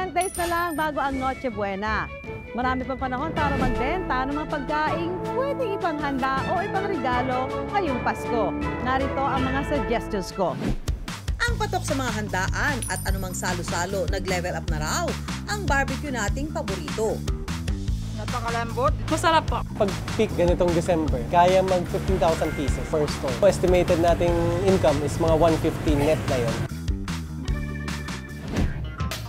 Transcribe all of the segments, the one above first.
Ilang days na lang bago ang Noche Buena. Marami pang panahon para magbenta ng mga pagkaing pwedeng ipanghanda o ipangregalo ngayong Pasko. Narito ang mga suggestions ko. Ang patok sa mga handaan at anumang salo-salo, nag-level up na raw ang barbecue nating paborito. Napakalambot. Masarap po. Pag peak ganitong December, kaya mag 15,000 pieces per store. Estimated nating income is mga 150 net na yun.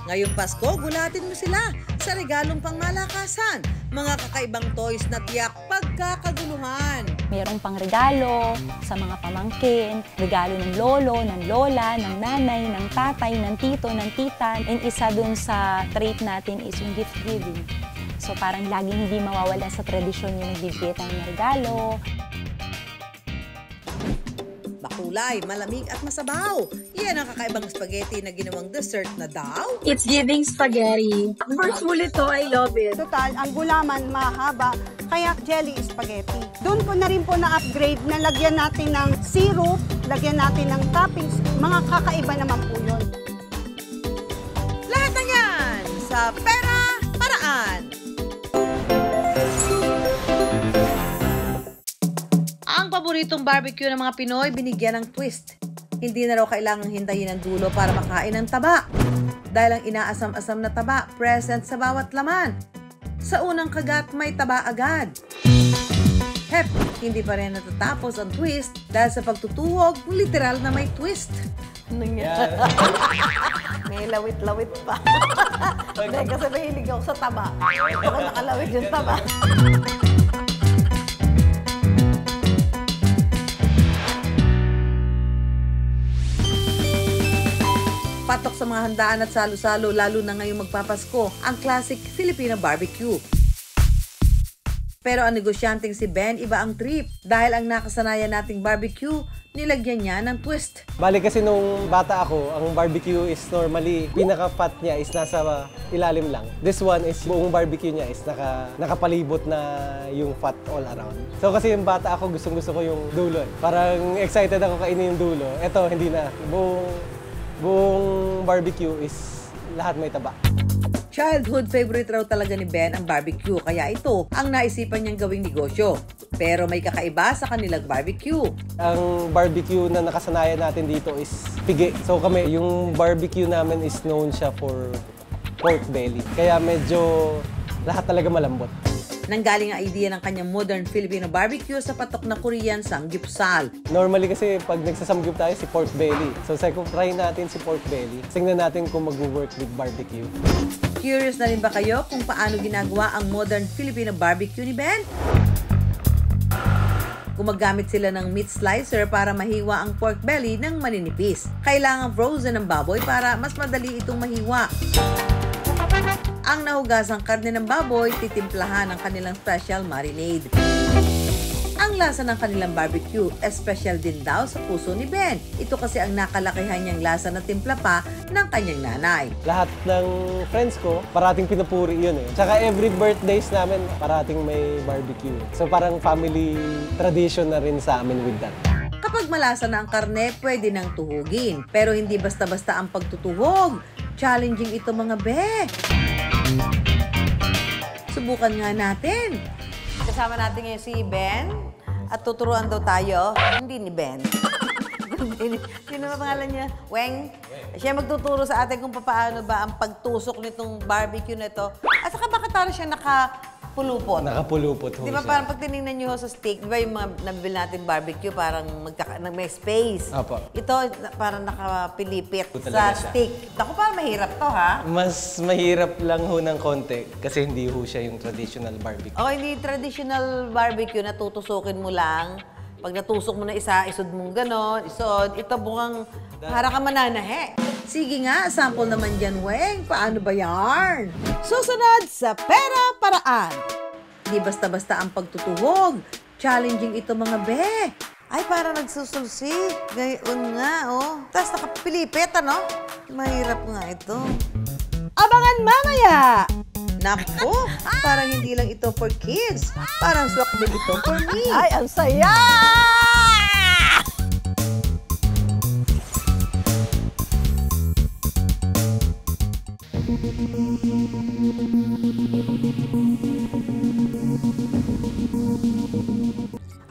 Ngayong Pasko, gulatin mo sila sa regalong pangmalakasan. Mga kakaibang toys na tiyak pagkakaguluhan. Mayroong pang regalo sa mga pamangkin, regalo ng lolo, ng lola, ng nanay, ng tatay, ng tito, ng tita. And isa dun sa trait natin is yung gift giving. So parang laging hindi mawawala sa tradisyon yung nagbibigay tayo ng regalo. Bakulay, malamig at masabaw. Iyan ang kakaibang spaghetti na ginawang dessert na daw. It's giving spaghetti. First ulit to, I love it. Total, ang gulaman mahaba, kaya jelly spaghetti. Doon ko na rin po na-upgrade na lagyan natin ng syrup, lagyan natin ng toppings. Mga kakaiba naman po yun. Lahat na yan sa Pera Paraan. Ang paboritong barbecue ng mga Pinoy binigyan ng twist. Hindi na raw kailangang hintayin ang dulo para makain ng taba. Dahil ang inaasam-asam na taba, present sa bawat laman. Sa unang kagat, may taba agad. Hep, hindi pa rin natatapos ang twist dahil sa pagtutuhog, literal na may twist. May lawit-lawit pa. Dahil kasi mahilig ako sa taba. Ako nakalawit yung taba. Patok sa mga handaan at salo-salo, lalo na ngayong magpapasko, ang classic Filipino barbecue. Pero ang negosyanteng si Ben, iba ang trip. Dahil ang nakasanayan nating barbecue, nilagyan niya ng twist. Bali kasi nung bata ako, ang barbecue is normally, pinaka-fat niya is nasa ilalim lang. This one is buong barbecue niya is nakapalibot na yung fat all around. So kasi yung bata ako, gustong-gusto ko yung dulo. Parang excited ako kainin yung dulo. Ito, hindi na. Buong barbecue is lahat may taba. Childhood favorite raw talaga ni Ben ang barbecue, kaya ito ang naisipan niyang gawing negosyo. Pero may kakaiba sa kanilang barbecue. Ang barbecue na nakasanayan natin dito is pigi. So kami, yung barbecue namin is known siya for pork belly. Kaya medyo lahat talaga malambot. Nanggaling ang idea ng kanyang modern Filipino barbecue sa patok na Korean samgyupsal. Normally kasi pag nagsasamgyup tayo si pork belly. So try natin si pork belly. Tingnan natin kung mag-work with barbecue. Curious na rin ba kayo kung paano ginagawa ang modern Filipino barbecue ni Ben? Gumagamit sila ng meat slicer para mahiwa ang pork belly ng maninipis. Kailangan frozen ang baboy para mas madali itong mahiwa. Ang nahugasang karne ng baboy, titimplahan ng kanilang special marinade. Ang lasa ng kanilang barbecue, special din daw sa puso ni Ben. Ito kasi ang nakalakihan niyang lasa na timpla pa ng kanyang nanay. Lahat ng friends ko, parating pinupuri yun eh. Tsaka every birthdays namin, parating may barbecue. So parang family tradition na rin sa amin with that. Kapag malasa na ang karne, pwede nang tuhugin. Pero hindi basta-basta ang pagtutuhog. Challenging ito mga be. Subukan nga natin. Kasama natin ngayon si Ben at tuturuan daw tayo. Hindi ni Ben. Sino ba pangalan niya? Weng. Siya magtuturo sa atin kung paano ba ang pagtusok nitong barbecue na ito. At saka bakit parang siya nakapulupot? Nakapulupot ho Di ba siya. parang pag tinignan nyo sa steak, di ba yung mga nabibili natin barbecue, parang may space. Apo. Ito parang nakapilipit Ito sa talaga siya. steak. Ako parang mahirap to, ha? Mas mahirap lang ho ng konti kasi hindi ho siya yung traditional barbecue. O, hindi traditional barbecue na tutusukin mo lang. Pag natusok mo na isa, isod mong ganon, isod. Ito bukang para ka mananahe. Sige nga, sample naman dyan, Weng. Paano ba yan? Susunod sa Pera Paraan. Di basta-basta ang pagtutuhog. Challenging ito mga be. Ay, parang nagsusulsi. Gayon nga, oh. Tapos nakapilipit, ano? Mahirap nga ito. Abangan mamaya! Naku, parang hindi lang ito for kids. Parang swak din ito for me. Ay, ang saya!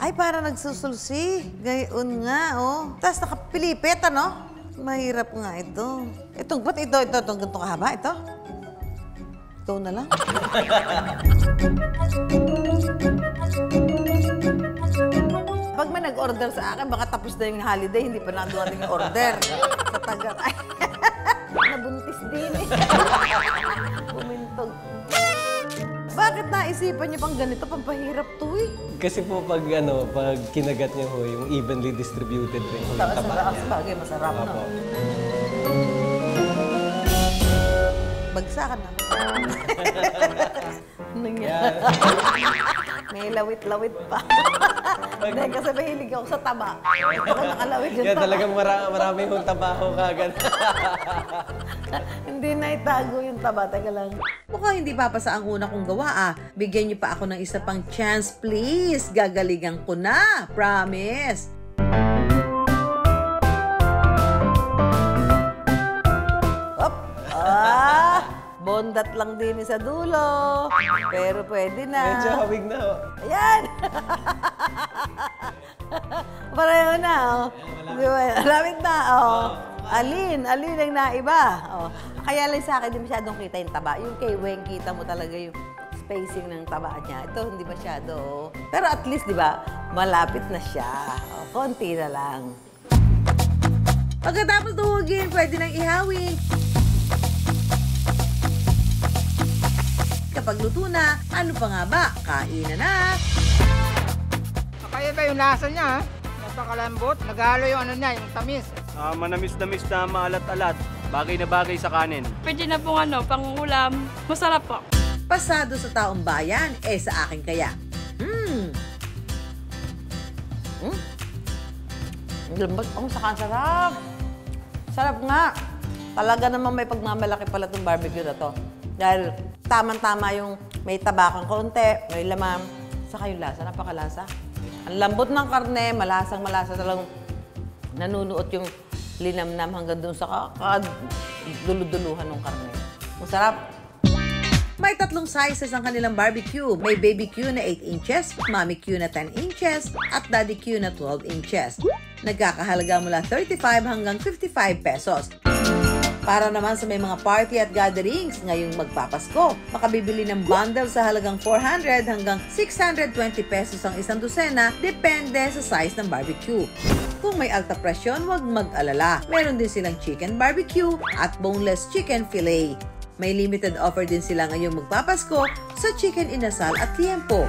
Ay, parang nagsusulsi. Gayon nga, oh. Tapos nakapilipit, ano? Mahirap nga ito. Itong ganito kahaba, ito. Ito na lang. Pag may nag-order sa akin, baka tapos na yung holiday, hindi pa nakadumating yung order. Sa taga, ay, nabuntis din eh. Bumintog. Bakit naisipan niyo pang ganito? Pampahirap to eh. Kasi po pag kinagat niyo ho, yung evenly distributed rin yung Taas taba na taas, niya. bagay, masarap na. Opo. Bagsakan na. Nangyari. May lawit-lawit pa. Hindi, kasi mahilig ako sa taba. Ako nakalawit yung Kaya taba. talagang marami hong tabaho kagad. Hindi na itago yung taba. Teka lang. Mukhang hindi papasa ang una kong gawa ah. Bigyan niyo pa ako ng isa pang chance, please. Gagalingan ko na. Promise. Op! Bondat lang din sa dulo. Pero pwede na. Medyo hawig na ho. Ayan! Pareho na, oh. Di ba? Lamit na, oh. Alin ang naiba. Oh. Kaya lang sa akin, hindi masyadong kita yung taba. Yung kay Weng, kita mo talaga yung spacing ng taba niya. Ito, hindi masyado, oh. Pero at least, di ba, malapit na siya. Oh, konti na lang. Pagkatapos duhugin, pwede nang ihawin. Kapag luto na, ano pa nga ba? Kain na! Kaya ba yung lasa niya, ha? Napakalambot. Naghalo yung yung tamis. Manamis-namis na maalat-alat. Bagay na bagay sa kanin. Pwede na pong pangulam. Masarap po. Pasado sa taong bayan, sa akin kaya. Lambot. Saka sarap. Sarap nga. Talaga naman may pagmamalaki pala itong barbecue na to. Dahil tama-tama yung may tabakang konti, may laman, saka yung lasa, napakalasa. Ang lambot ng karne, malasang-malasa talagang nanunuot yung linamnam hanggang doon sa duluduluhan ng karne. Masarap. May 3 sizes ang kanilang barbecue. May Baby Q na 8 inches, Mommy Q na 10 inches, at Daddy Q na 12 inches. Nagkakahalaga mula 35 hanggang 55 pesos. Para naman sa may mga party at gatherings ngayong magpapasko, makabibili ng bundle sa halagang 400 hanggang 620 pesos ang isang dosena, depende sa size ng barbecue. Kung may alta presyon, huwag mag-alala. Meron din silang chicken barbecue at boneless chicken fillet. May limited offer din sila ngayong magpapasko sa chicken inasal at liempo.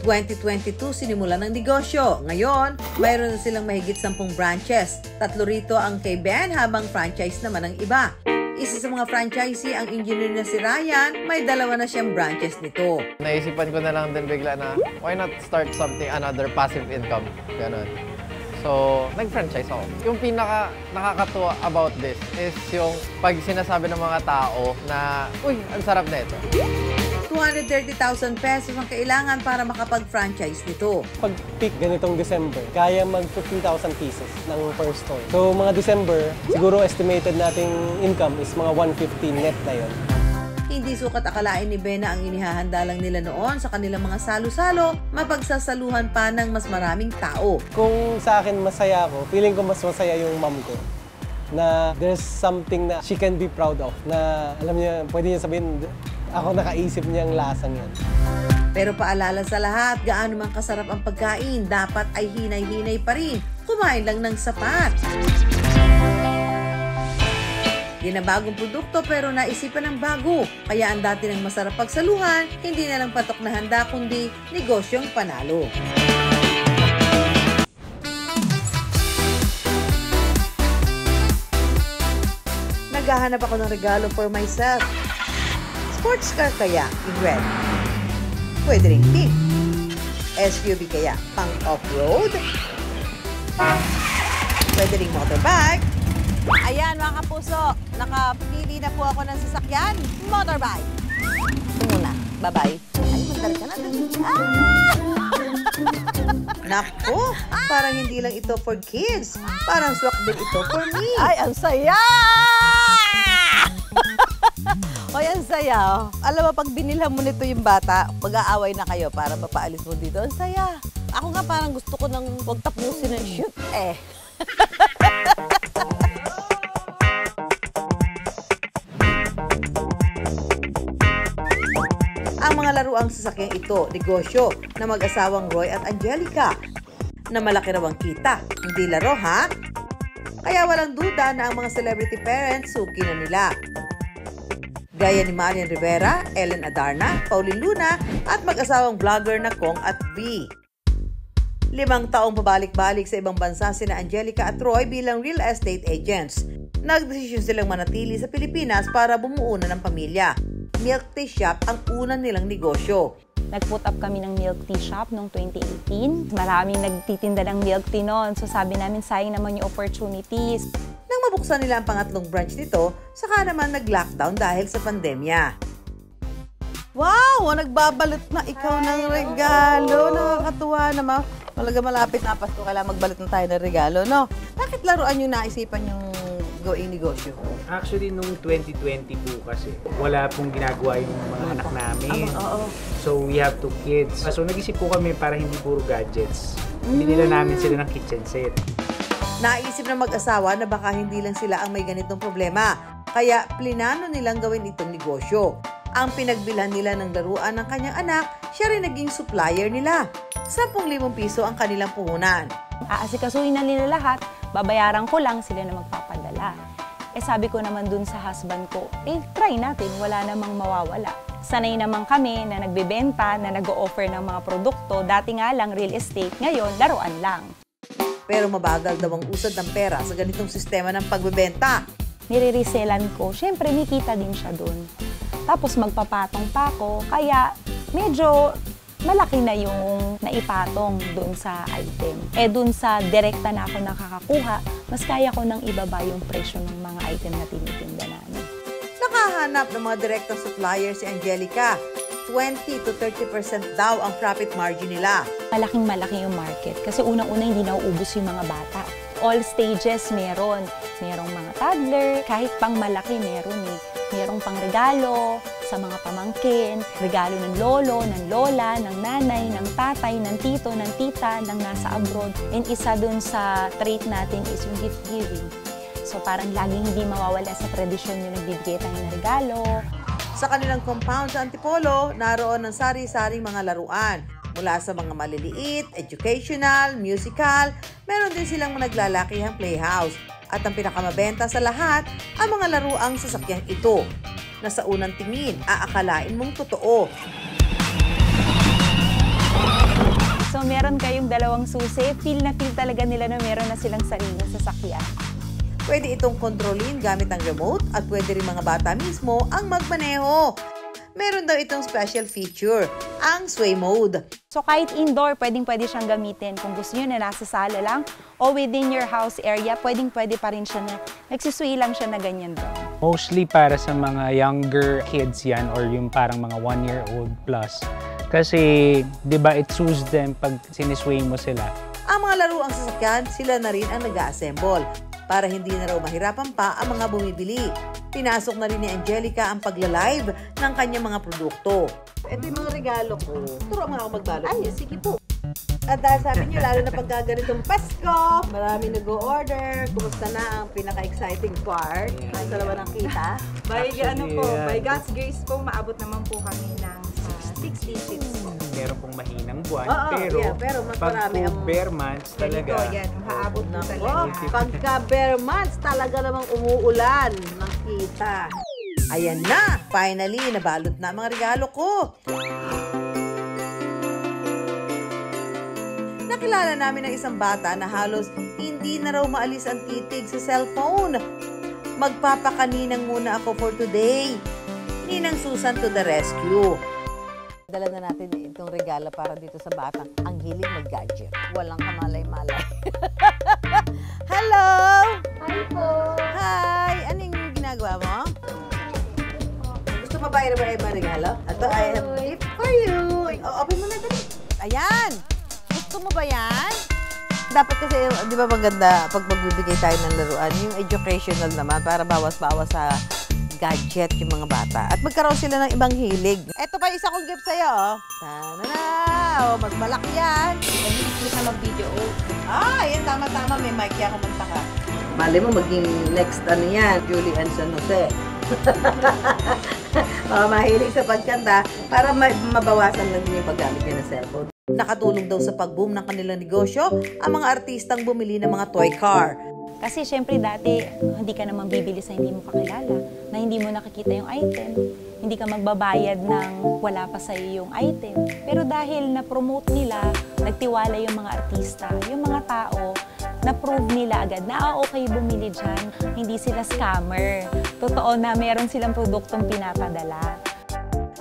2022 sinimulan ng negosyo. Ngayon, mayroon na silang mahigit 10 branches. 3 rito ang kay Ben habang franchise naman ang iba. Isa sa mga franchisee ang engineer na si Ryan, may 2 na siyang branches nito. Naisipan ko na lang din bigla na why not start something, another passive income. Ganon. So, nag-franchise ako. Yung pinaka nakakatuwa about this is yung pag sinasabi ng mga tao na, uy, ang sarap na ito. 230,000 pesos ang kailangan para makapag-franchise nito. Pag peak ganitong December, kaya mag 15,000 pieces ng per store. So mga December, siguro estimated nating income is mga 150 net na yun. Hindi sukat akalain ni Bena ang inihahanda lang nila noon sa kanilang mga salo-salo, mapagsasaluhan pa ng mas maraming tao. Kung sa akin masaya ako, feeling ko mas masaya yung mom ko. Na there's something na she can be proud of. Na alam niya, pwede niya sabihin, ako nakaisip niya ang lasang yan. Pero paalala sa lahat, gaano man kasarap ang pagkain, dapat ay hinay-hinay pa rin. Kumain lang ng sapat. Di na bagong produkto pero naisipan ng bago. Kaya ang dati ng masarap pagsaluhan, hindi na lang patok na handa kundi negosyong panalo. Naghahanap ako ng regalo for myself. Sports car kaya in red. Pwede rin pink. SUV kaya pang off-road. Pwede rin motorbike. Ayan mga kapuso, nakapili na po ako ng sasakyan, motorbike. Ito muna, bye-bye. Ay, magdala ka na. Naku, parang hindi lang ito for kids. Parang swak din ito for me. Ay, ang saya! Hoy, ang saya. Alam mo, pag binilhan mo nito yung bata, mag-aaway na kayo para mapaalis mo dito. Ang saya. Ako nga parang gusto ko nang huwag tapusin ng shoot eh. Ang mga laruang sasakyang ito, negosyo na mag-asawang Roy at Angelica, na malaki raw ang kita. Hindi laro, ha? Kaya walang duda na ang mga celebrity parents suki na nila. Gaya ni Marian Rivera, Ellen Adarna, Pauline Luna at mag-asawang vlogger na Kong at V. 5 taong pabalik-balik sa ibang bansa sina Angelica at Roy bilang real estate agents. Nagdesisyon silang manatili sa Pilipinas para bumuo na ng pamilya. Milk tea shop ang unang nilang negosyo. Nag-put up kami ng milk tea shop noong 2018. Maraming nagtitinda ng milk tea noon. So sabi namin, sayang naman yung opportunities. Nang mabuksan nila ang pangatlong branch nito, saka naman nag-lockdown dahil sa pandemya. Wow! Nagbabalot na ikaw ng regalo. Nakakatuwa naman. Malaga malapit na Pasko, kailangan magbalot na tayo ng regalo, no? Bakit laruan yung naisipan yung going negosyo? Actually, nung 2020 po kasi, wala pong ginagawa yung mga anak namin. So, we have 2 kids. So, nag-isip po kami para hindi puro gadgets. Binila namin sila ng kitchen set. Naisip na mag-asawa na baka hindi lang sila ang may ganitong problema. Kaya, plinano nilang gawin itong negosyo. Ang pinagbilhan nila ng laruan ng kanyang anak, siya rin naging supplier nila. 10,000 piso ang kanilang puhunan. Aasikasuhin na nila lahat, babayaran ko lang, sila na magpapadala. Sabi ko naman dun sa husband ko, try natin, wala namang mawawala. Sanay naman kami na nagbebenta, na nag-o-offer ng mga produkto. Dati nga lang real estate, ngayon laruan lang. Pero mabagal daw ang usad ng pera sa ganitong sistema ng pagbebenta. Nire-resellan ko, syempre may kita din siya dun. Tapos magpapatong pa ako, kaya medyo malaki na yung naipatong dun sa item. Dun sa direkta na ako nakakakuha, mas kaya ko nang ibaba yung presyo ng mga item na tinitinda namin. Nakahanap ng mga direktang supplier si Angelica. 20 to 30% daw ang profit margin nila. Malaking-malaki yung market kasi unang-una hindi nauubos yung mga bata. All stages meron. Merong mga toddler, kahit pang malaki meron eh. Merong pang regalo sa mga pamangkin, regalo ng lolo, ng lola, ng nanay, ng tatay, ng tito, ng tita, ng nasa abroad. And isa dun sa trait natin is yung gift giving. So parang laging hindi mawawala sa tradisyon yung nagbibigay tayo ng regalo. Sa kanilang compound sa Antipolo, naroon ng sari-saring mga laruan. Mula sa mga maliliit, educational, musical, meron din silang naglalakihang playhouse. At ang pinakamabenta sa lahat, ang mga laruang sasakyang ito, na sa unang tingin, aakalain mong totoo. So meron kayong 2 susi, feel na feel talaga nila na meron na silang sariling sasakyan. Pwede itong kontrolin gamit ang remote at pwede rin mga bata mismo ang magmaneho. Meron daw itong special feature, ang sway mode. So kahit indoor, pwedeng-pwede siyang gamitin. Kung gusto nyo na nasa sala lang o within your house area, pwedeng-pwede pa rin siya na nagsisway lang siya na ganyan daw. Mostly para sa mga younger kids yan or yung parang mga 1-year-old plus. Kasi, di ba, it soothes them pag sinisway mo sila. Ang mga laruang sasakyan, sila na rin ang nag-a-assemble para hindi na raw mahirapan pa ang mga bumibili. Pinasok na rin ni Angelica ang pagla-live ng kanyang mga produkto. Ito yung mga regalo ko. Turo mo ako magbalot. Ay, sige po. At dahil sabi niyo, lalo na pagka ganitong Pasko, marami nag-o-order. Kumusta na ang pinaka-exciting part? Ay, sa laban ng kita. By God's grace po, maabot naman po kami ng 6 digits po. Meron pong mahinang buwan, pero mas pag marami ang bare months talaga. Yan, haabot na talaga. Pagka bare months, talaga namang umuulan ng kita. Ayan na! Finally, nabalot na ang mga regalo ko. Nakilala namin ng isang bata na halos hindi na raw maalis ang titig sa cellphone. Magpapakaninang muna ako for today. Ninang Susan to the rescue. Dala na natin itong regalo para dito sa batang ang hilig mag-gadget. Walang kamalay-malay. Hello! Hi po! Hi! Anong ginagawa mo? Gusto mo ba i-reba regalo? Ito, I have a gift for you. Open mo na dali. Ayan! Gusto mo ba yan? Dapat kasi, di ba maganda pag magbibigay tayo ng laruan, yung educational naman para bawas-bawas sa gadget yung mga bata. At magkaroon sila ng ibang hilig. Ito pa isa kong gift sa'yo, oh. Ta-da-da! Oh, mas malaki yan. Hindi ka mag-video. Yan tama-tama. May mic yan, kumanta ka. Mali mo, maging next ano yan, Julie and San Jose. Mga mahilig sa pagkanta para mabawasan lang din yung paggamit niya ng cellphone. Nakatulong daw sa pag-boom ng kanilang negosyo ang mga artistang bumili ng mga toy car. Kasi syempre dati, hindi ka naman bibili sa hindi mo kakilala, na hindi mo nakikita yung item, hindi ka magbabayad ng wala pa sa iyo yung item. Pero dahil na-promote nila, nagtiwala yung mga artista, yung mga tao, na-prove nila agad na okay bumili dyan, hindi sila scammer. Totoo na meron silang produktong pinapadala.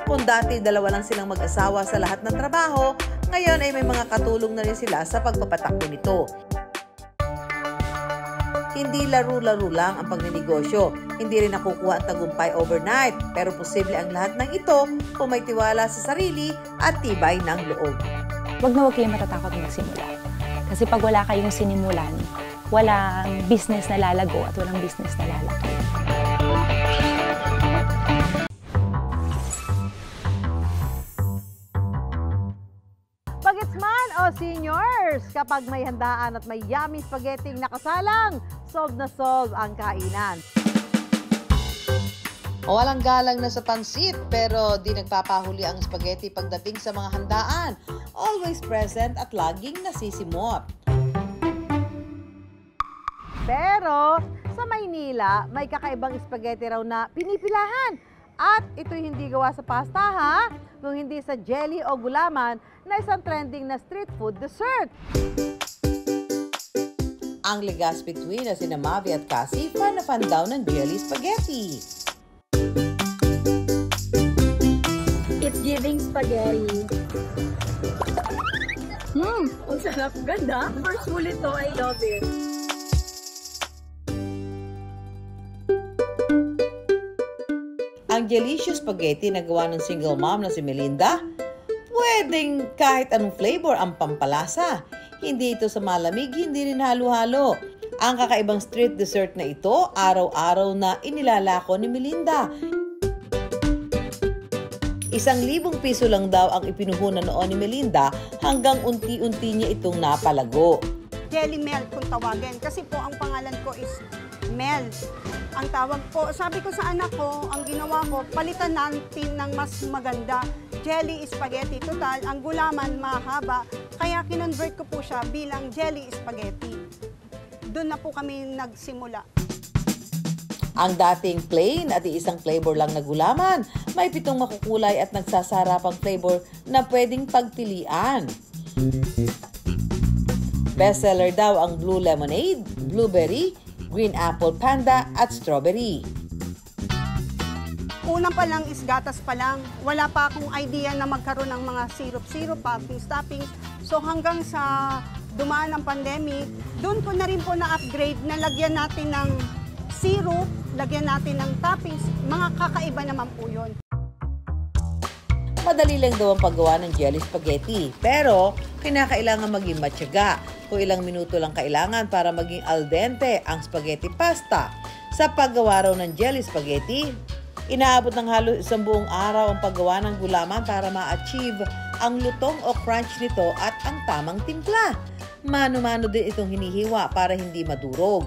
Kung dati dalawa lang silang mag-asawa sa lahat ng trabaho, ngayon ay may mga katulong na rin sila sa pagpapatakbo nito. Hindi laro-laro lang ang pagninegosyo. Hindi rin nakukuha ang tagumpay overnight. Pero posible ang lahat ng ito kung may tiwala sa sarili at tibay ng loob. Huwag na huwag kayong matatakot magsimula. Kasi pag wala kayong sinimulan, walang business na lalago at walang business na lalaki. Bagetsman o seniors, kapag may handaan at may yummy spaghetti nakasalang, solve na solve ang kainan. Walang galang na sa pansit, pero di nagpapahuli ang spaghetti pagdating sa mga handaan. Always present at laging nasisimot. Pero sa Maynila, may kakaibang spaghetti raw na pinipilahan. At ito'y hindi gawa sa pasta ha, kung hindi sa jelly o gulaman na isang trending na street food dessert. Ang Legazpi twin na sina Mavi at Cassie, fan na fan daw ng jelly spaghetti. It's giving spaghetti. Ang sarap. Ganda. First ulit to, I love it. Ang delicious spaghetti na gawa ng single mom na si Melinda, pwedeng kahit anong flavor ang pampalasa. Hindi ito sa malamig, hindi rin halo-halo. Ang kakaibang street dessert na ito, araw-araw na inilalako ni Melinda. 1,000 piso lang daw ang ipinuhunan noon ni Melinda hanggang unti-unti niya itong napalago. Jelly Mel kung tawagin. Kasi po ang pangalan ko is Mel. Ang tawag po, sabi ko sa anak ko, ang ginawa ko, palitan natin ng mas maganda. Jelly spaghetti. Total, ang gulaman mahaba. Kaya kinonvert ko po siya bilang jelly spaghetti. Doon na po kami nagsimula. Ang dating plain at iisang flavor lang na gulaman, may 7 makukulay at nagsasarapang flavor na pwedeng pagpilian. Bestseller daw ang Blue Lemonade, Blueberry, Green Apple Panda at Strawberry. Unang pa lang is gatas pa lang. Wala pa akong idea na magkaroon ng mga syrup-syrup, toppings. So hanggang sa dumaan ng pandemic, doon ko na rin po na-upgrade na lagyan natin ng syrup, lagyan natin ng toppings. Mga kakaiba naman po yun. Madali lang daw ang paggawa ng jelly spaghetti, pero kinakailangan maging matyaga. Kung ilang minuto lang kailangan para maging al dente ang spaghetti pasta. Sa paggawa raw ng jelly spaghetti, inaabot ng halos 1 buong araw ang paggawa ng gulaman para ma-achieve ang lutong o crunch nito at ang tamang timpla. Mano-mano din itong hinihiwa para hindi madurog.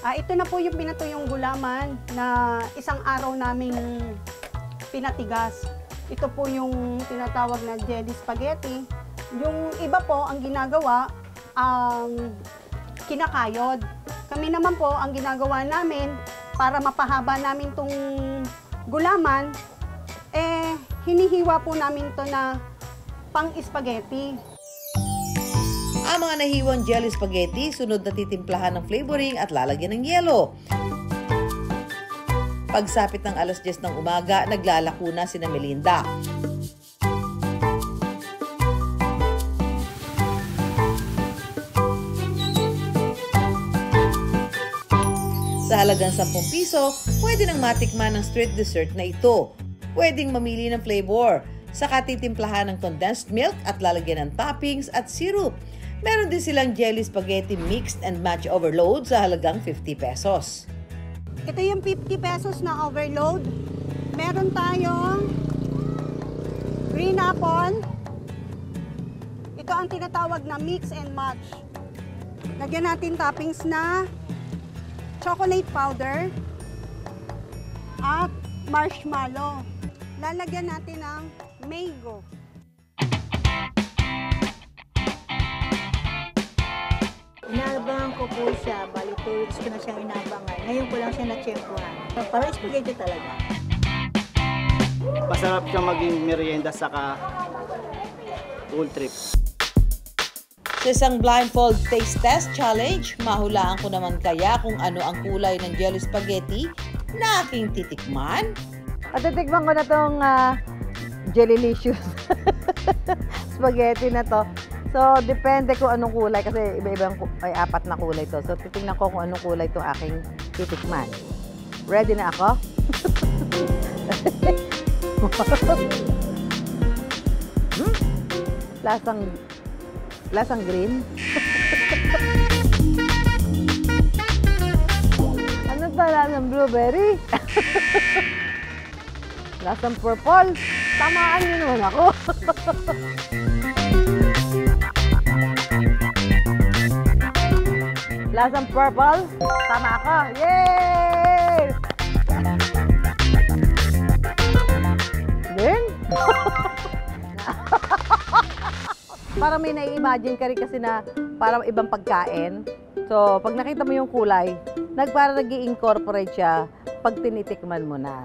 Ito na po yung pinatuyong gulaman na 1 araw naming pinatigas. Ito po yung tinatawag na jelly spaghetti. Yung iba po, ang ginagawa, ang kinakayod. Kami naman po, ang ginagawa namin, para mapahaba namin itong gulaman, hinihiwa po namin ito na pang-spaghetti. Ang mga nahiwang jelly spaghetti, sunod na titimplahan ng flavoring at lalagyan ng yelo. Pagsapit ng alas 10 ng umaga, naglalako na sina Melinda. Sa halagang 10 piso, pwede nang matikman ng street dessert na ito. Pwedeng mamili ng flavor. Saka titimplahan ng condensed milk at lalagyan ng toppings at syrup. Meron din silang jelly spaghetti mixed and match overload sa halagang 50 pesos. Ito yung 50 pesos na overload. Meron tayong green apple, Ito ang tinatawag na mix and match. Lagyan natin toppings na chocolate powder at marshmallow. Lalagyan natin ng mango. Inaabangan ko po siya. Bali, 2 weeks ko na siyang inaabangan. Ngayon ko lang siya na-tsempuhan. Parang spaghetti talaga. Masarap siyang maging merienda saka full trip. Sa isang blindfold taste test challenge, mahulaan ko naman kaya kung ano ang kulay ng jelly spaghetti na aking titikman. At titikman ko na tong Jellylicious spaghetti na to. So, depende kung anong kulay kasi iba-ibang ay 4 na kulay to. So, titingnan ko kung anong kulay itong aking titikman. Ready na ako? Lasang green. Ano to? Lasang blueberry? Lasang purple? Tamaan niyo naman ako. Lasang purple? Tama ako. Yay! Then? Parang may nai-imagine ka rin kasi na parang ibang pagkain. So, pag nakita mo yung kulay, parang nag-i-incorporate siya pag tinitikman mo na.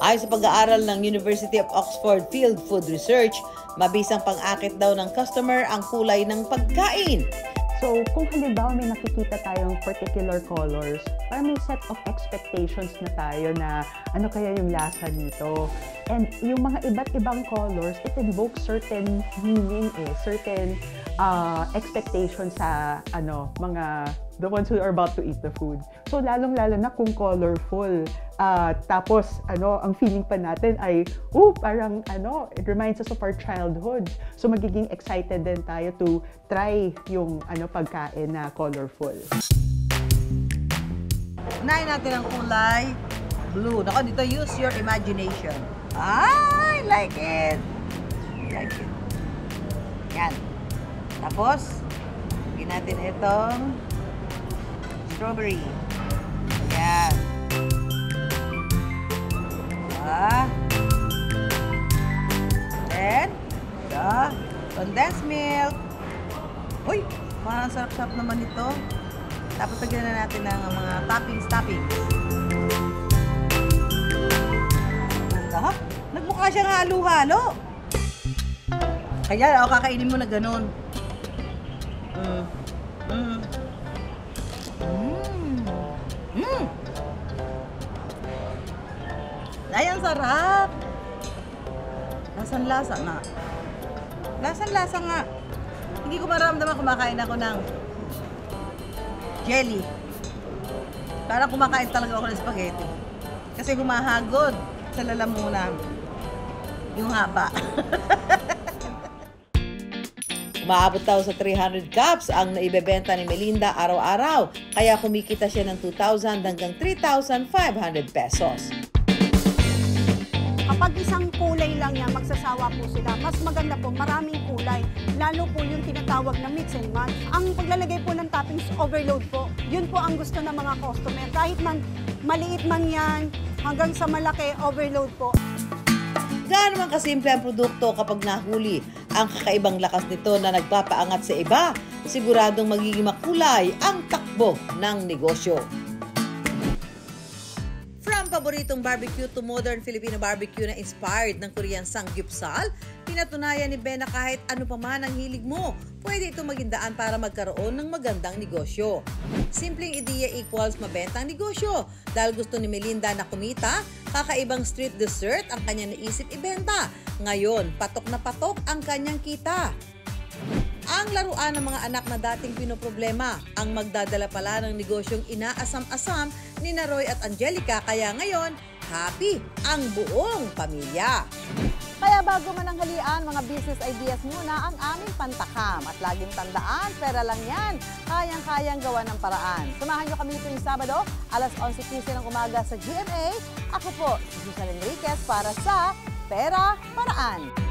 Ayon sa pag-aaral ng University of Oxford Field Food Research, mabisang pang-akit daw ng customer ang kulay ng pagkain. So, kung halimbawa may nakikita tayong particular colors, parang may set of expectations na tayo na ano kaya yung lasa nito. And yung mga iba't ibang colors, it invokes certain meaning, certain expectations sa the ones who are about to eat the food. So, lalong-lalo na kung colorful. Tapos, ang feeling pa natin ay, parang, it reminds us of our childhood. So, magiging excited din tayo to try yung, pagkain na colorful. Unahin natin ang kulay blue. Nako, dito, use your imagination. I like it. Like it. Yan. Tapos, gawin natin itong strawberry. Yan. Then, the condensed milk. Uy, parang sarap-sarap naman ito. Tapos, lagyan na natin ng mga toppings. Nagmukha siyang halo-halo. Kaya, kakainin mo na ganun. Ay, ang sarap! Lasang-lasa nga. Lasang-lasa nga. Hindi ko maramdaman kumakain ako ng jelly. Parang kumakain talaga ako ng spaghetti. Kasi humahagod sa lalamunan. Yung haba. Umaabot daw sa 300 cups ang naibebenta ni Melinda araw-araw. Kaya kumikita siya ng 2,000 hanggang 3,500 pesos. Kapag isang kulay lang yan, magsasawa po sila. Mas maganda po, maraming kulay. Lalo po yung tinatawag na mix and match. Ang paglalagay po ng toppings, overload po. Yun po ang gusto ng mga customer. Kahit man maliit man yan, hanggang sa malaki, overload po. Gaano man kasimple ang produkto kapag nahuli. Ang kakaibang lakas nito na nagpapaangat sa iba, siguradong magiging makulay ang takbo ng negosyo. From paboritong barbecue to modern Filipino barbecue na inspired ng Korean samgyeopsal, pinatunayan ni Ben na kahit ano pa man ang hilig mo, pwede itong maging daan para magkaroon ng magandang negosyo. Simpleng ideya equals mabentang negosyo. Dahil gusto ni Melinda na kumita, kakaibang street dessert ang kanyang naisip ibenta. Ngayon, patok na patok ang kanyang kita. Ang laruan ng mga anak na dating pinoproblema ang magdadala pala ng negosyong inaasam-asam ni Roy at Angelica, kaya ngayon, happy ang buong pamilya. Kaya bago mananghalian, mga business ideas muna ang aming pantakam. At laging tandaan, pera lang yan. Kayang-kayang gawa ng paraan. Samahan nyo kami tuwing Sabado, alas 11:15 ng umaga sa GMA. Ako po, si Susan Enriquez para sa Pera Paraan.